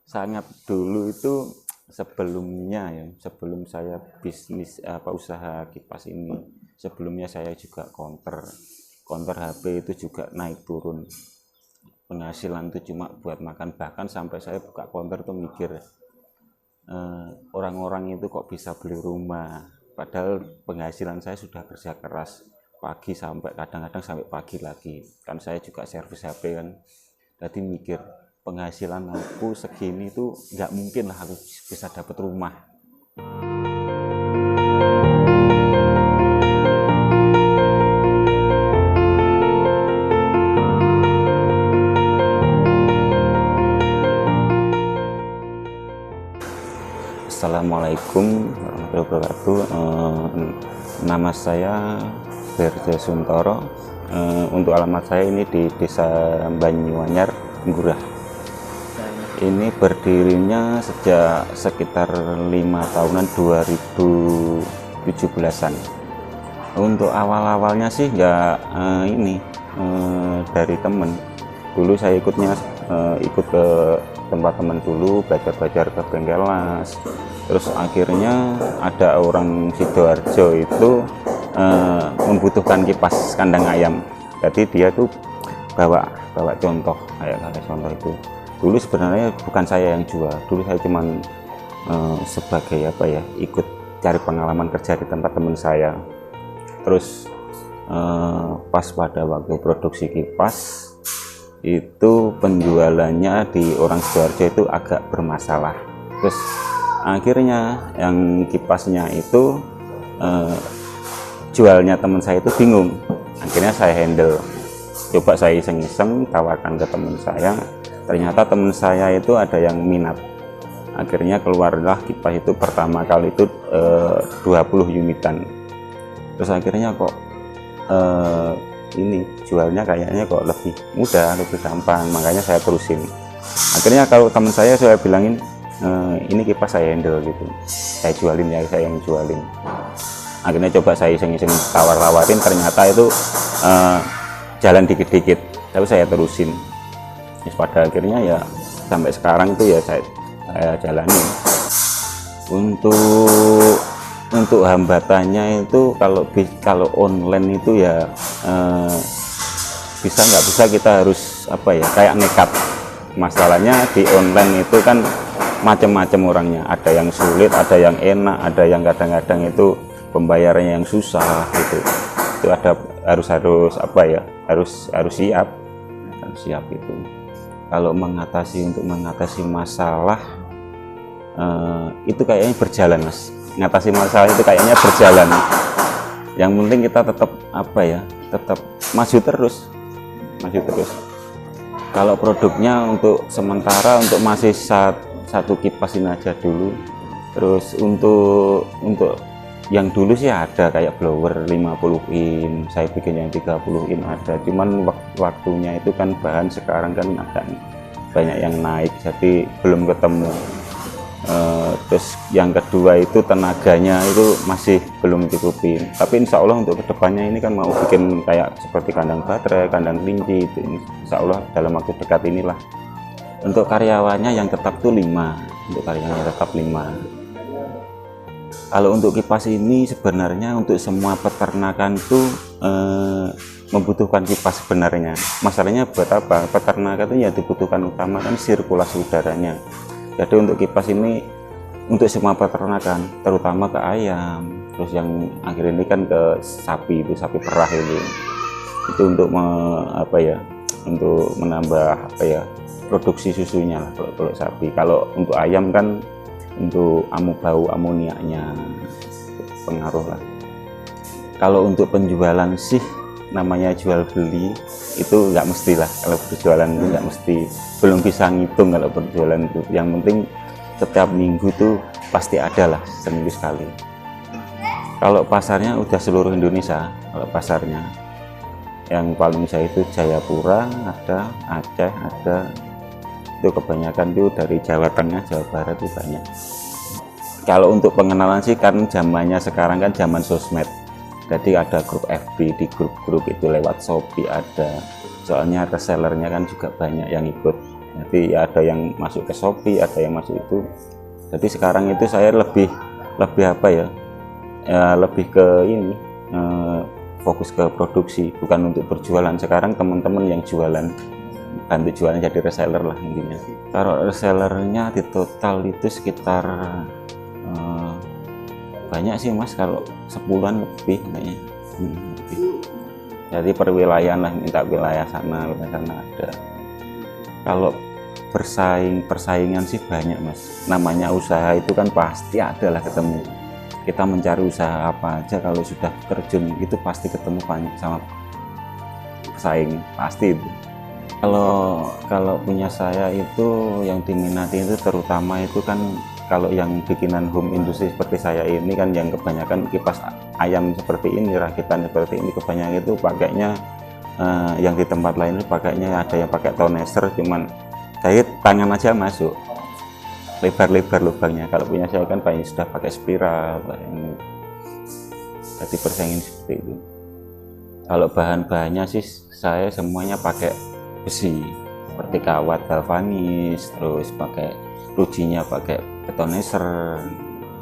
Sangat dulu itu sebelumnya ya, sebelum saya bisnis usaha kipas ini, sebelumnya saya juga counter HP itu juga naik turun. Penghasilan itu cuma buat makan, bahkan sampai saya buka counter tuh mikir orang-orang itu kok bisa beli rumah, padahal penghasilan saya sudah kerja keras pagi sampai kadang-kadang sampai pagi lagi, kan saya juga servis HP kan. Jadi mikir penghasilan aku segini tuh nggak mungkin lah aku bisa dapat rumah. Assalamualaikum warahmatullahi wabarakatuh. Nama saya Berjo Suntoro. Untuk alamat saya ini di Desa Banyuanyar, Ngurah. Ini berdirinya sejak sekitar 5 tahunan, 2017-an. Untuk awal-awalnya sih nggak dari temen. Dulu saya ikut ke tempat teman dulu, belajar ke bengkel las. Terus akhirnya ada orang Sidoarjo itu membutuhkan kipas kandang ayam. Jadi dia tuh bawa contoh, kayak contoh itu. Dulu sebenarnya bukan saya yang jual, dulu saya cuman sebagai ikut cari pengalaman kerja di tempat teman saya. Terus pas pada waktu produksi kipas itu penjualannya di orang Sidoarjo itu agak bermasalah. Terus akhirnya yang kipasnya itu jualnya teman saya itu bingung. Akhirnya saya handle, coba saya iseng-iseng tawarkan ke teman saya. Ternyata teman saya itu ada yang minat. Akhirnya keluarlah kipas itu pertama kali itu 20 unitan. Terus akhirnya kok ini jualnya kayaknya kok lebih mudah, lebih gampang, makanya saya terusin. Akhirnya kalau teman saya bilangin ini kipas saya handle gitu, saya jualin ya, saya yang jualin. Akhirnya coba saya iseng-iseng tawar-tawarin, ternyata itu jalan dikit-dikit, tapi saya terusin. Terus pada akhirnya ya sampai sekarang itu ya saya jalani. Untuk hambatannya itu kalau online itu ya nggak bisa kita harus kayak nekat. Masalahnya di online itu kan macam-macam orangnya, ada yang sulit, ada yang enak, ada yang kadang-kadang itu pembayarannya yang susah gitu. Itu harus siap itu. Kalau untuk mengatasi masalah itu kayaknya berjalan, Mas. Ngatasi masalah itu kayaknya berjalan. Yang penting kita tetap tetap maju terus. Kalau produknya untuk sementara untuk masih satu kipas ini aja dulu. Terus untuk yang dulu sih ada kayak blower 50 in, saya bikin yang 30 in ada. Cuman waktunya itu kan bahan sekarang kan agak banyak yang naik, jadi belum ketemu. Terus yang kedua itu tenaganya itu masih belum cukupin. Tapi insya Allah untuk kedepannya ini kan mau bikin kayak seperti kandang baterai, kandang kelinci itu, insya Allah dalam waktu dekat inilah. Untuk karyawannya yang tetap tuh 5, untuk karyawannya tetap 5. Kalau untuk kipas ini sebenarnya untuk semua peternakan tuh membutuhkan kipas sebenarnya. Masalahnya buat apa? Peternakan itu ya dibutuhkan utama kan sirkulasi udaranya. Jadi untuk kipas ini untuk semua peternakan, terutama ke ayam. Terus yang akhir ini kan ke sapi, itu sapi perah itu untuk untuk menambah produksi susunya lah kalau sapi. Kalau untuk ayam kan untuk bau amoniaknya pengaruh lah. Kalau untuk penjualan sih namanya jual beli itu nggak mesti lah. Kalau berjualan itu nggak mesti, belum bisa ngitung kalau berjualan itu. Yang penting setiap minggu tuh pasti ada lah, seminggu sekali. Kalau pasarnya udah seluruh Indonesia. Kalau pasarnya yang paling saya itu Jayapura ada, Aceh ada. Itu kebanyakan itu dari Jawa Tengah, Jawa Barat itu banyak. Kalau untuk pengenalan sih kan zamannya sekarang kan zaman sosmed. Jadi ada grup FB, di grup-grup itu lewat Shopee ada. Soalnya resellernya kan juga banyak yang ikut. Jadi ada yang masuk ke Shopee, ada yang masuk itu. Jadi sekarang itu saya lebih apa ya, lebih ke ini, fokus ke produksi, bukan untuk berjualan. Sekarang teman-teman yang jualan, bantu jualan jadi reseller lah intinya. Kalau resellernya di total itu sekitar banyak sih Mas, kalau 10-an lebih kayaknya. Lebih. Jadi per wilayah lah, minta wilayah sana ada. Kalau persaingan sih banyak Mas, namanya usaha itu kan pasti ada lah ketemu. Kita mencari usaha apa aja, kalau sudah terjun itu pasti ketemu banyak sama pesaing, pasti itu. Kalau punya saya itu yang diminati itu terutama itu kan, kalau yang bikinan home industry seperti saya ini kan, yang kebanyakan kipas ayam seperti ini, rakitan seperti ini, kebanyakan itu pakainya yang di tempat lain itu pakainya ada yang pakai toneser, cuman jahit tangan aja masuk, lebar-lebar lubangnya. Kalau punya saya kan banyak sudah pakai spiral, ini jadi persaingan seperti itu. Kalau bahan-bahannya sih saya semuanya pakai besi, seperti kawat galvanis, terus pakai rujinya pakai betoneser,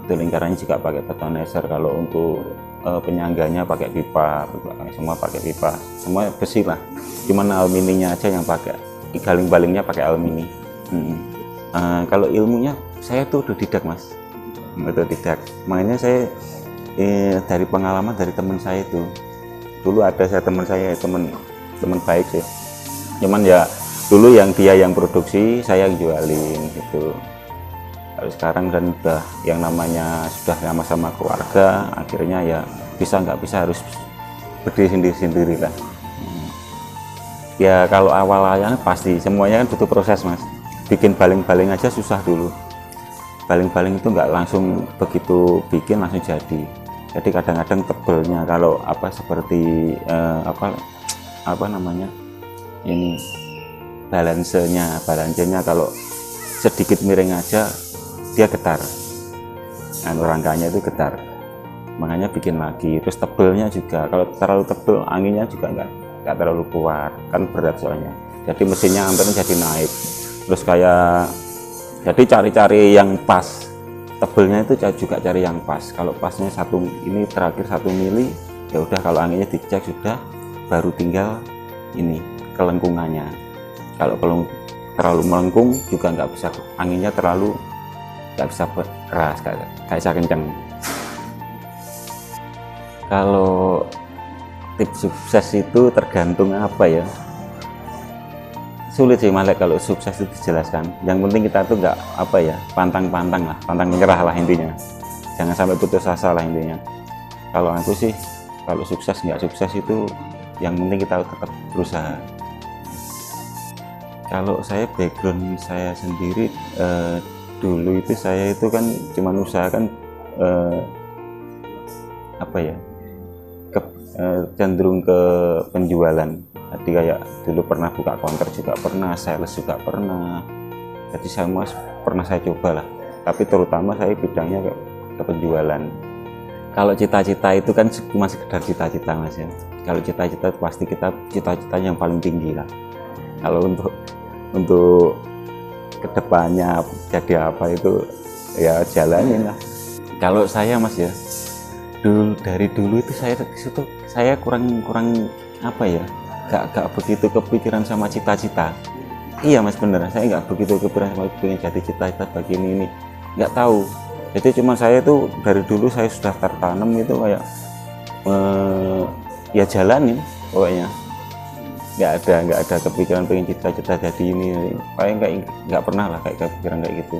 itu lingkarannya juga pakai betoneser. Kalau untuk penyangganya pakai pipa, semua pakai pipa, semua besi lah, cuman aluminiumnya aja yang pakai, galing-balingnya pakai alumini. Kalau ilmunya saya tuh otodidak Mas, otodidak. Makanya saya dari pengalaman dari teman saya itu, dulu ada teman saya, teman baik sih, cuman ya dulu yang dia yang produksi, saya yang jualin gitu. Kalau sekarang kan udah yang namanya sudah sama-sama keluarga, akhirnya ya bisa nggak bisa harus berdiri sendiri lah. Ya kalau awalnya pasti semuanya kan butuh proses Mas. Bikin baling-baling aja susah dulu. Baling-baling itu nggak langsung begitu bikin langsung jadi. Jadi kadang-kadang tebelnya kalau apa seperti apa namanya ini, balansenya kalau sedikit miring aja dia getar, rangkanya itu getar, makanya bikin lagi. Terus tebelnya juga, kalau terlalu tebel anginnya juga nggak terlalu kuat, kan berat soalnya, jadi mesinnya ampernya jadi naik. Terus kayak jadi cari-cari yang pas, tebelnya itu juga cari yang pas. Kalau pasnya ini terakhir 1 mili, ya udah, kalau anginnya dicek sudah, baru tinggal ini kelengkungannya. Kalau terlalu melengkung juga nggak bisa, anginnya nggak bisa keras, kayak bisa kenceng. Kalau tips sukses itu tergantung apa ya, sulit sih Malek kalau sukses itu dijelaskan. Yang penting kita tuh nggak apa ya, pantang menyerah lah intinya, jangan sampai putus asa lah intinya. Kalau aku sih, kalau sukses nggak sukses itu yang penting kita tetap berusaha. Kalau saya, background saya sendiri, dulu itu saya itu kan cuma usahakan apa ya, cenderung ke penjualan. Jadi kayak dulu pernah buka counter juga pernah, sales juga pernah, jadi semua pernah saya coba lah, tapi terutama saya bidangnya ke penjualan. Kalau cita-cita itu kan cuma sekedar cita-cita Mas ya. Kalau cita-cita pasti kita cita-cita yang paling tinggi lah. Kalau untuk kedepannya jadi apa itu ya jalanin lah. Kalau saya Mas ya, dari dulu itu saya kurang apa ya, gak begitu kepikiran sama cita-cita. Iya Mas, bener, saya nggak begitu kepikiran sama pengen jadi cita-cita begini ini, nggak tahu. Jadi cuma saya itu dari dulu saya sudah tertanam itu kayak ya jalanin pokoknya. Nggak ada kepikiran pengen cita-cita jadi ini, kayak nggak pernah lah kayak kepikiran kayak gitu.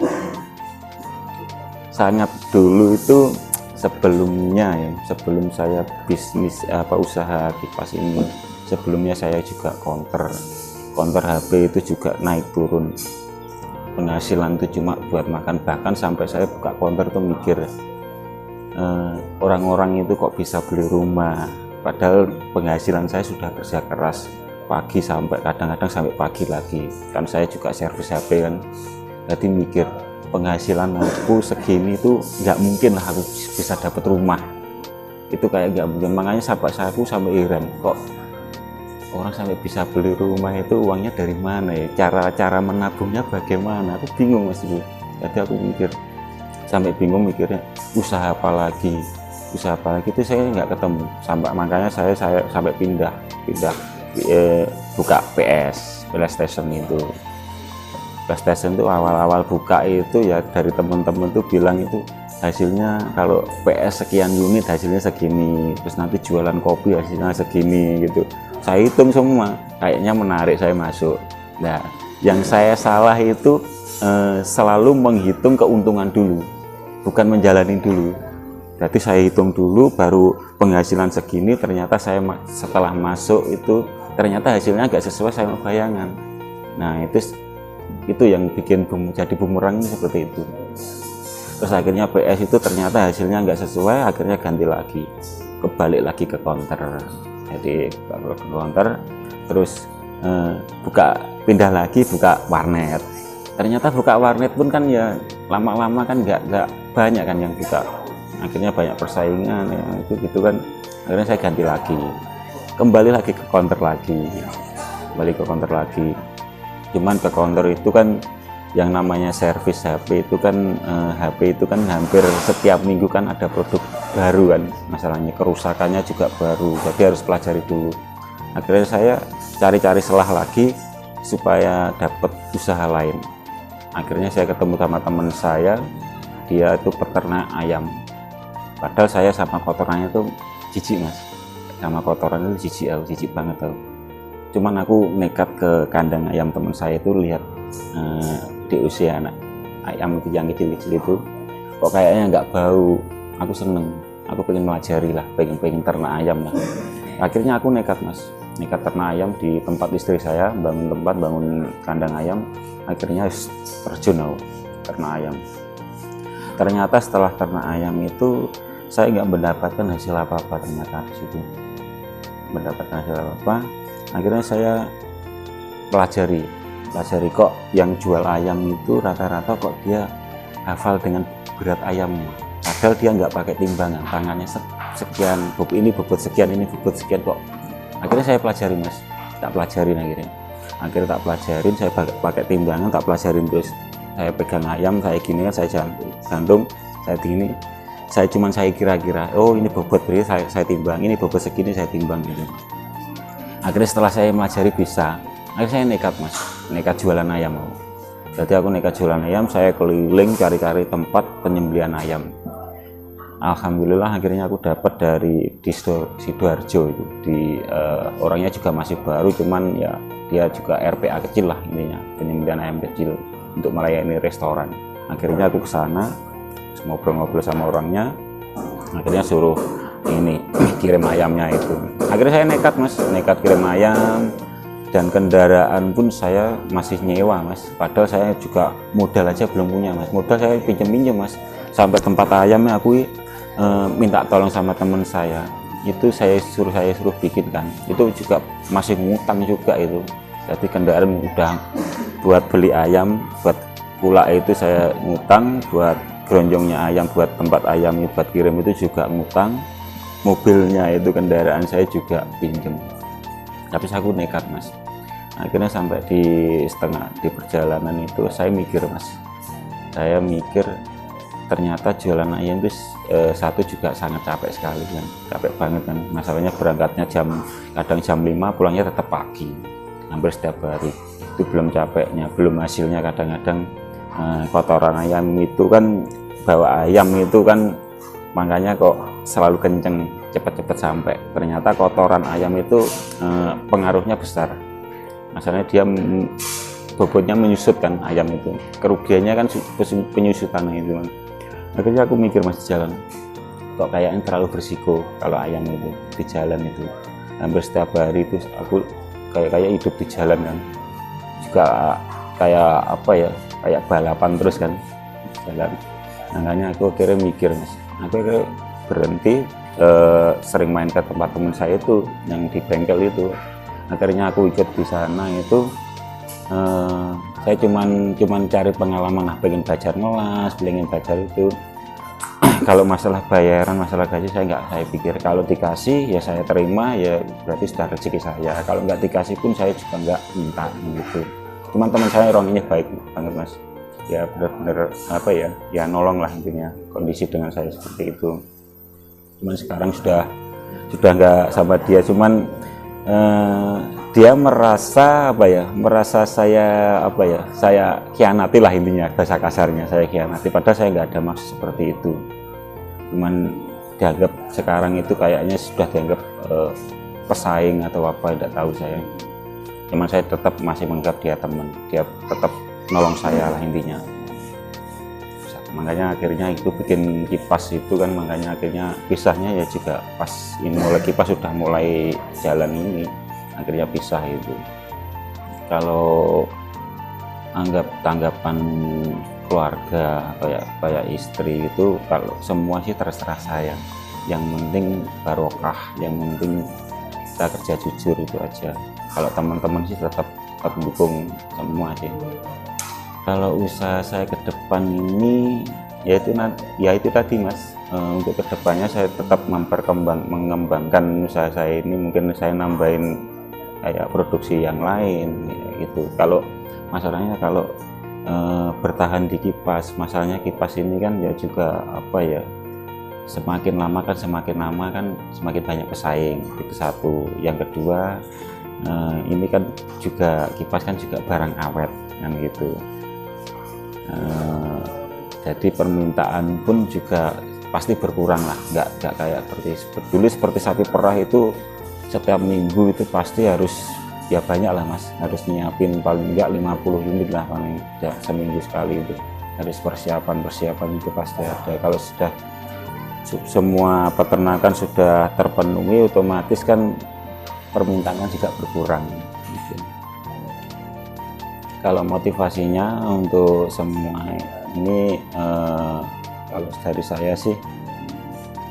Sangat dulu itu sebelumnya ya, sebelum saya bisnis usaha kipas ini, sebelumnya saya juga counter HP itu juga naik turun, penghasilan itu cuma buat makan. Bahkan sampai saya buka counter tuh mikir, orang-orang itu kok bisa beli rumah, padahal penghasilan saya sudah kerja keras pagi sampai kadang-kadang sampai pagi lagi, kan saya juga servis HP kan. Jadi mikir, penghasilan aku segini itu nggak mungkin lah aku bisa dapat rumah, itu kayak nggak mungkin. Makanya sahabat saya sampai heran, kok orang sampai bisa beli rumah itu uangnya dari mana ya, cara menabungnya bagaimana, aku bingung Mas itu. Jadi aku mikir, sampai bingung mikirnya usaha apa lagi itu saya nggak ketemu, sampai makanya saya sampai pindah buka PlayStation itu. PlayStation itu awal-awal buka itu ya dari teman-teman tuh bilang itu hasilnya kalau PS sekian unit hasilnya segini, terus nanti jualan kopi hasilnya segini gitu. Saya hitung semua, kayaknya menarik, saya masuk. Nah, yang saya salah itu selalu menghitung keuntungan dulu, bukan menjalani dulu. Jadi saya hitung dulu baru penghasilan segini, ternyata saya setelah masuk itu ternyata hasilnya nggak sesuai sama bayangan. Nah, itu yang bikin jadi bumerang seperti itu. Terus akhirnya PS itu ternyata hasilnya nggak sesuai, akhirnya ganti lagi, kebalik lagi ke counter. Jadi ke counter, terus pindah lagi buka warnet. Ternyata buka warnet pun kan ya lama-lama kan nggak banyak kan yang buka. Akhirnya banyak persaingan ya, itu gitu kan. Akhirnya saya ganti lagi, kembali lagi ke counter lagi, cuman ke counter itu kan yang namanya servis HP itu kan hampir setiap minggu kan ada produk baru kan, masalahnya kerusakannya juga baru, jadi harus pelajari dulu. Akhirnya saya cari-cari celah lagi supaya dapat usaha lain. Akhirnya saya ketemu sama teman saya, dia itu peternak ayam. Padahal saya sama kotorannya tuh jijik Mas, sama kotoran itu jijik banget tau. Cuman aku nekat ke kandang ayam teman saya itu, lihat di usia anak ayam itu yang kecil-kecil itu kok kayaknya nggak bau. Aku seneng, aku pengen melajari lah, pengen ternak ayam lah. Akhirnya aku nekat ternak ayam di tempat istri saya, bangun kandang ayam. Akhirnya terjun aku ternak ayam. Ternyata setelah ternak ayam itu saya nggak mendapatkan hasil apa-apa, ternyata di situ mendapatkan hasil apa-apa. Akhirnya saya pelajari kok yang jual ayam itu rata-rata kok dia hafal dengan berat ayamnya, padahal dia nggak pakai timbangan, tangannya sekian, ini bobot sekian, ini bobot sekian kok. Akhirnya saya pelajari Mas, tak pelajarin saya pakai timbangan, tak pelajarin terus. Saya pegang ayam kayak gini kan, saya gantung, saya gini, saya kira-kira, oh ini bobot beri, saya timbang, ini bobot segini saya timbang gitu. Akhirnya setelah saya melajari bisa, akhirnya saya nekat jualan ayam. Jadi aku nekat jualan ayam, saya keliling cari-cari tempat penyembelihan ayam. Alhamdulillah akhirnya aku dapat dari di Sidoarjo itu, orangnya juga masih baru, cuman ya dia juga RPA kecil lah intinya, penyembelihan ayam kecil untuk melayani restoran. Akhirnya aku ke sana, ngobrol-ngobrol sama orangnya, akhirnya suruh ini kirim ayamnya itu. Akhirnya saya nekat kirim ayam, dan kendaraan pun saya masih nyewa Mas, padahal saya juga modal aja belum punya Mas, modal saya pinjam Mas. Sampai tempat ayamnya aku minta tolong sama teman saya, itu saya suruh bikinkan, itu juga masih ngutang juga itu. Jadi kendaraan udah buat beli ayam, buat pula itu saya ngutang, buat geronjongnya ayam, buat tempat ayam itu buat kirim itu juga ngutang, mobilnya itu kendaraan saya juga pinjam. Tapi aku nekat Mas. Akhirnya sampai di perjalanan itu saya mikir Mas, ternyata jualan ayam itu satu juga sangat capek sekali kan, capek banget kan. Masalahnya berangkatnya kadang jam 5, pulangnya tetap pagi, hampir setiap hari. Itu belum capeknya, belum hasilnya. Kadang-kadang kotoran ayam itu kan, bawa ayam itu kan, makanya kok selalu kenceng, cepat-cepat sampai. Ternyata kotoran ayam itu pengaruhnya besar. Masalahnya dia bobotnya menyusut kan ayam itu, kerugiannya kan penyusutan itu kan. Akhirnya aku mikir Mas, di jalan kok kayaknya terlalu berisiko kalau ayam itu di jalan itu. Hampir setiap hari itu aku kayak hidup di jalan kan, juga kayak apa ya, kayak balapan terus kan jalan. Makanya aku akhirnya mikir Mas, aku akhirnya berhenti, sering main ke tempat teman saya itu yang di bengkel itu. Akhirnya aku ikut di sana itu, saya cuman cari pengalaman lah, pengen belajar ngelas, pengen belajar itu. kalau masalah bayaran, masalah gaji saya pikir. Kalau dikasih ya saya terima, ya berarti sudah rezeki saya. Kalau nggak dikasih pun saya juga nggak minta gitu. Cuman teman saya orangnya baik banget mas, ya benar-benar apa ya, ya nolong lah intinya kondisi dengan saya seperti itu. Cuman sekarang sudah nggak sama dia, cuman dia merasa apa ya, merasa saya apa ya, saya khianati lah intinya, bahasa kasarnya saya khianati, padahal saya nggak ada maksud seperti itu. Cuman dianggap sekarang itu kayaknya sudah dianggap pesaing atau apa, tidak tahu saya. Cuman saya tetap masih menganggap dia teman, dia tetap nolong saya lah intinya. Makanya akhirnya itu bikin kipas itu kan, makanya akhirnya pisahnya ya juga pas ini mulai kipas sudah mulai jalan ini, akhirnya pisah itu. Kalau anggap tanggapan keluarga kayak istri itu, kalau semua sih terserah saya, yang penting barokah, yang penting kita kerja jujur, itu aja. Kalau teman-teman sih tetap dukung semua sih. Kalau usaha saya ke depan ini ya itu tadi mas, untuk kedepannya saya tetap mengembangkan usaha saya ini, mungkin saya nambahin kayak produksi yang lain gitu. Kalau masalahnya kalau bertahan di kipas, masalahnya kipas ini kan ya juga apa ya, semakin lama kan semakin banyak pesaing, itu satu. Yang kedua, ini kan juga kipas kan juga barang awet kan gitu. Jadi permintaan pun juga pasti berkurang lah, nggak kayak seperti sapi perah itu setiap minggu itu pasti harus ya banyak lah mas, harus nyiapin paling enggak 50 unit lah paling ya, seminggu sekali itu harus persiapan itu pasti ada. Kalau sudah semua peternakan sudah terpenuhi, otomatis kan permintaan juga berkurang gitu. Kalau motivasinya untuk semua ini, kalau dari saya sih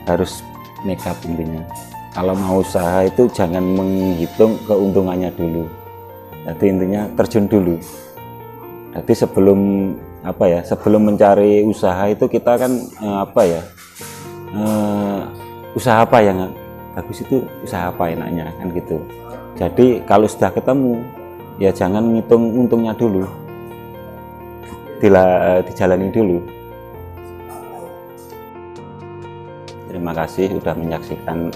harus nekat intinya. Kalau mau usaha itu jangan menghitung keuntungannya dulu. Jadi intinya terjun dulu. Jadi sebelum mencari usaha itu kita kan usaha apa yang bagus, itu usaha apa enaknya kan gitu. Jadi kalau sudah ketemu ya jangan ngitung untungnya dulu, dijalani dulu. Terima kasih sudah menyaksikan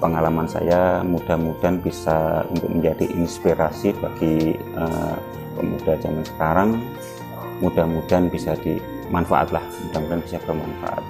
pengalaman saya, mudah-mudahan bisa untuk menjadi inspirasi bagi pemuda zaman sekarang, mudah-mudahan bisa dimanfaat lah, mudah-mudahan bisa bermanfaat.